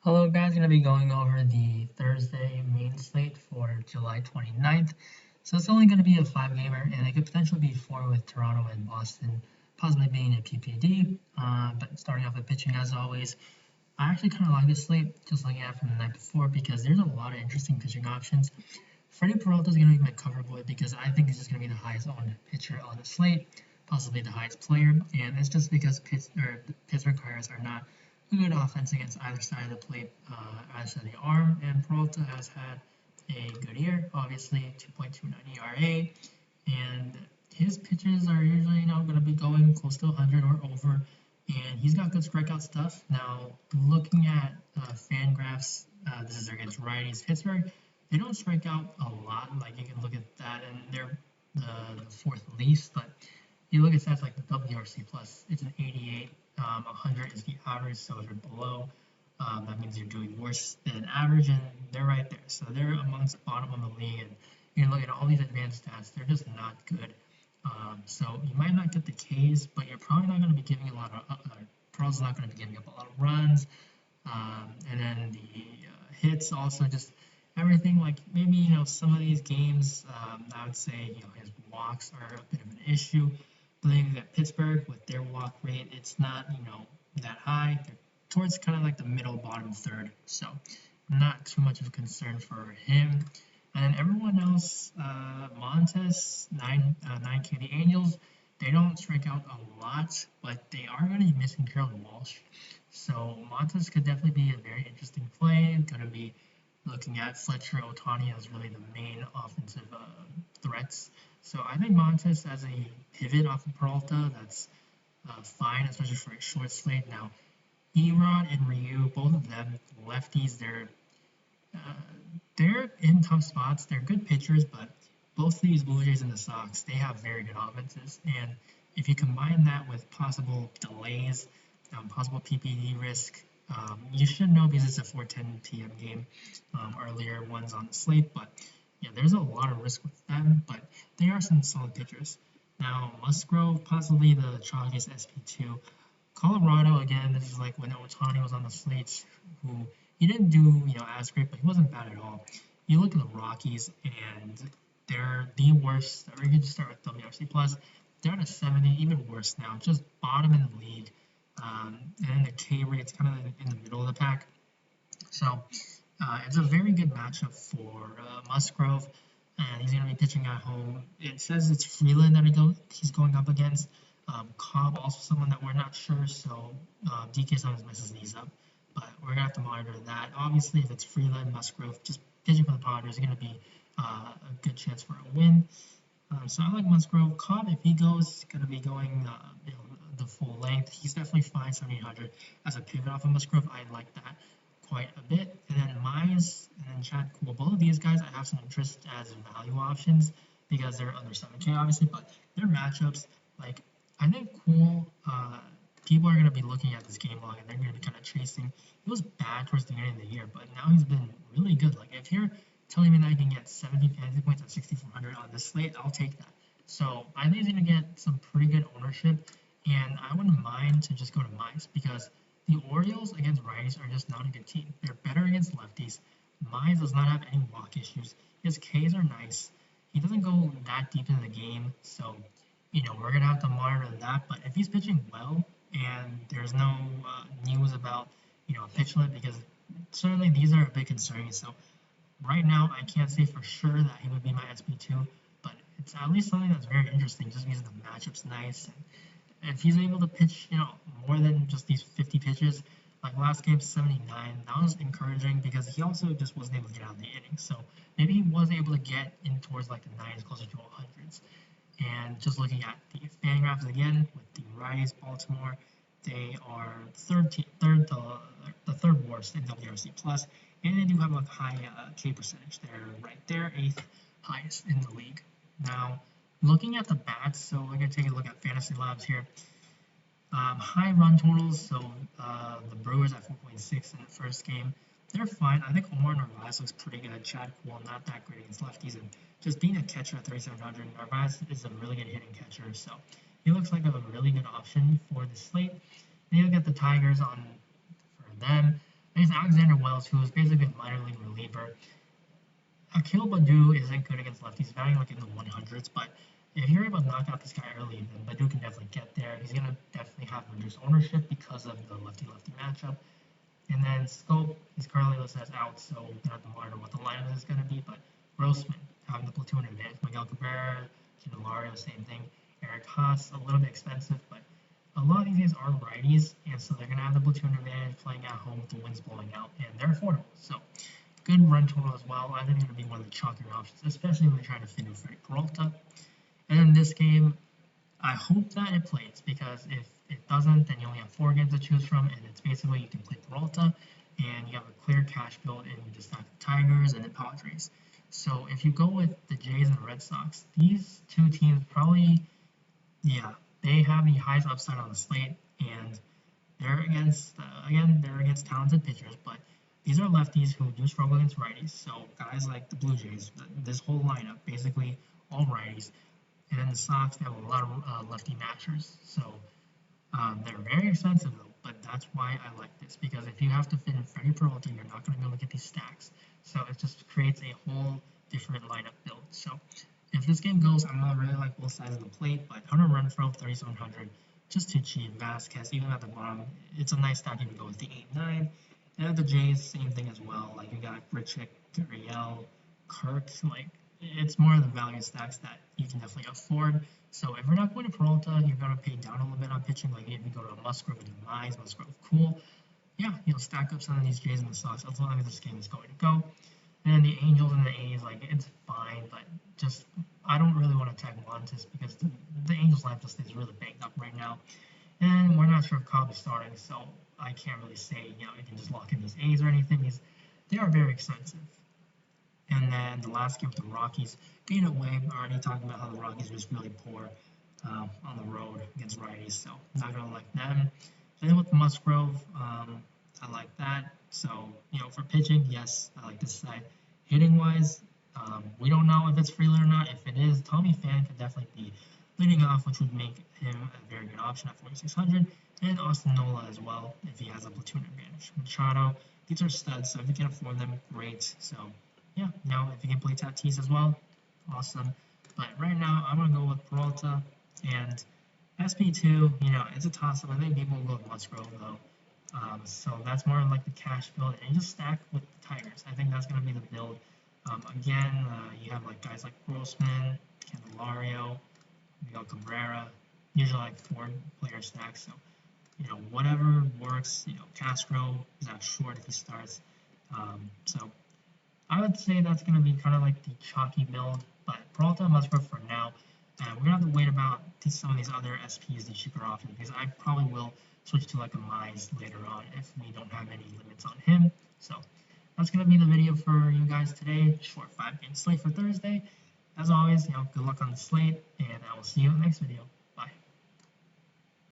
Hello guys, going to be going over the Thursday main slate for July 29th. So it's only going to be a 5-gamer, and it could potentially be 4 with Toronto and Boston, possibly being a PPD. But starting off with pitching as always, I actually kind of like this slate, just looking at it from the night before, because there's a lot of interesting pitching options. Freddie Peralta is going to be my cover boy because I think he's just going to be the highest owned pitcher on the slate, possibly the highest player, and it's just because the Pittsburgh Pirates are not a good offense against either side of the plate, either side of the arm, and Peralta has had a good year, obviously 2.29 ERA, and his pitches are usually going to be going close to 100 or over, and he's got good strikeout stuff. Now, looking at Fangraphs, this is against righties. Pittsburgh, they don't strike out a lot. Like you can look at that, and they're the fourth least. But you look at stats like the WRC plus, it's an 88. 100 is the average, so if you're below, that means you're doing worse than average, and they're right there. So they're amongst bottom of the league, and you can look at all these advanced stats; they're just not good. So you might not get the Ks, but you're probably not going to be giving a lot of. Pearl's not going to be giving up a lot of runs, and then the hits also just everything like maybe some of these games. I would say his walks are a bit of an issue. Playing at Pittsburgh with their walk rate, it's not that high. They're towards kind of like the middle bottom third, so not too much of a concern for him. And everyone else, Montes, 9K, the Angels, they don't strike out a lot, but they are going to be missing Carolyn Walsh. So Montes could definitely be a very interesting play. Going to be looking at Fletcher Otani as really the main offensive threats. So I think Montes as a pivot off of Peralta, that's fine, especially for a short slate. Now, Erod and Ryu, both of them lefties, they're in tough spots. They're good pitchers, but both of these Blue Jays and the Sox, they have very good offenses. And if you combine that with possible delays, possible PPD risk, you should know because it's a 4:10 p.m. game. Earlier ones on the slate, but yeah, there's a lot of risk with them. But they are some solid pitchers. Now Musgrove, possibly the chalkiest SP2. Colorado again. This is like when Otani was on the slate, who he didn't do as great, but he wasn't bad at all. You look at the Rockies, and they're the worst. Or you can just start with WRC plus. They're at a 70, even worse now, just bottom in the league. And the K rate's kind of in the middle of the pack. So it's a very good matchup for Musgrove, and he's going to be pitching at home. It says it's Freeland that he's going up against. Cobb, also someone that we're not sure, so DK sometimes messes these up. But we're going to have to monitor that. Obviously, if it's Freeland, Musgrove, just pitching for the Padres is going to be a good chance for a win. So I like Musgrove. Cobb, if he goes, going to be going the full length. He's definitely fine, 7,800 as a pivot off of Musgrove. I like that quite a bit. And then Mize and then Chad Cool. Both of these guys I have some interest as value options because they're under 7K obviously, but their matchups, like I think Cool, people are going to be looking at this game log and they're going to be kind of chasing. He was bad towards the beginning of the year, but now he's been really good. Like if you're telling me that I can get 70 fantasy points at 6,400 on this slate, I'll take that. So I think he's going to get some pretty good ownership, and I wouldn't mind to just go to Mize because the Orioles against righties are just not a good team. They're better against lefties. Mize does not have any walk issues. His Ks are nice. He doesn't go that deep into the game, so we're gonna have to monitor that. But if he's pitching well and there's no news about pitch limit, because certainly these are a bit concerning. So right now I can't say for sure that he would be my SP2, but it's at least something that's very interesting just because the matchup's nice. And if he's able to pitch, more than just these 50 pitches, like last game 79, that was encouraging because he also just wasn't able to get out of the inning. So maybe he was able to get in towards like the 90s, closer to 100s. And just looking at the Fangraphs again with the righties, Baltimore, they are the third worst in WRC plus, and they do have a high K percentage. They're right there, eighth highest in the league. Now, looking at the bats, so we're gonna take a look at Fantasy Labs here. High run totals, so the Brewers at 4.6 in the first game. They're fine. I think Omar Narvaez looks pretty good. Chad Cool, not that great against lefties. And just being a catcher at 3,700, Narvaez is a really good hitting catcher. So he looks like a really good option for the slate. Then you look at the Tigers on for them. There's Alexander Wells, who is basically a minor league reliever. Akil Baddoo isn't good against lefties, batting like in the 100s, but if you're able to knock out this guy early, then Baddoo can definitely get there. He's going to definitely have reduced ownership because of the lefty-lefty matchup. And then Scope, he's currently listed as out, so we're going to have to monitor what the lineup is going to be. But Grossman, having the platoon advantage. Miguel Cabrera, Candelario, same thing. Eric Haas, a little bit expensive, but a lot of these guys are righties, and so they're going to have the platoon advantage playing at home with the winds blowing out, and they're affordable. So good run total as well. I think it's going to be one of the chalkier options, especially when you're trying to fit in Freddie Peralta. And in this game, I hope that it plays, because if it doesn't, then you only have 4 games to choose from, and it's basically you can play Peralta, and you have a clear cash build, and you just have the Tigers and the Padres. So if you go with the Jays and the Red Sox, these two teams probably, yeah, they have the highest upside on the slate, and they're against, again, they're against talented pitchers, but these are lefties who do struggle against righties. So guys like the Blue Jays, this whole lineup, basically all righties, and then the Sox, they have a lot of lefty matchers. So they're very expensive though, but that's why I like this, because if you have to fit in Freddie Peralta, you're not going to be able to get these stacks. So it just creates a whole different lineup build. So if this game goes, I'm gonna really like both sides of the plate, but Hunter Renfroe 3700 just too cheap. Vasquez, even at the bottom, it's a nice stack if you go with the 8-9. And at the Jays, same thing as well. Like you got Grichuk, Gurriel, Kirk, like it's more of the value stacks that you can definitely afford. So if you're not going to Peralta, you're gonna pay down a little bit on pitching. Like if you go to Musgrove and Mize, Musgrove cool. Yeah, stack up some of these Jays and the Sox as long as this game is going to go. And then the Angels and the A's, like it's fine, but just I don't really want to tag Montes because the Angels lineup just is really banged up right now, and we're not sure if Cobb's starting, so I can't really say you can just lock in these A's or anything because they are very expensive. And then the last game with the Rockies, being away, I already talked about how the Rockies was really poor on the road against righties, so not gonna like them. And then with Musgrove, I like that. So for pitching, yes, I like this side. Hitting wise, we don't know if it's Freeland or not. If it is, Tommy Pham could definitely be leading off, which would make him a very good option at 4,600, and Austin Nola as well if he has a platoon advantage. Machado, these are studs, so if you can afford them, great. So yeah, now if you can play Tatis as well, awesome. But right now, I'm gonna go with Peralta and SP2. It's a toss-up. I think people will go with Musgrove though. So that's more like the cash build, and just stack with the Tigers. I think that's going to be the build. Again, you have like guys like Grossman, Candelario, Miguel Cabrera, usually like 4-player stacks. So whatever works. Castro is out short if he starts. So I would say that's going to be kind of like the chalky build, but Peralta and Musgrove for now. We're gonna have to wait about some of these other SPs, the cheaper options, because I probably will switch to like a Mize later on if we don't have any limits on him. So that's gonna be the video for you guys today. Short 5-game slate for Thursday. As always, good luck on the slate, and I will see you in the next video.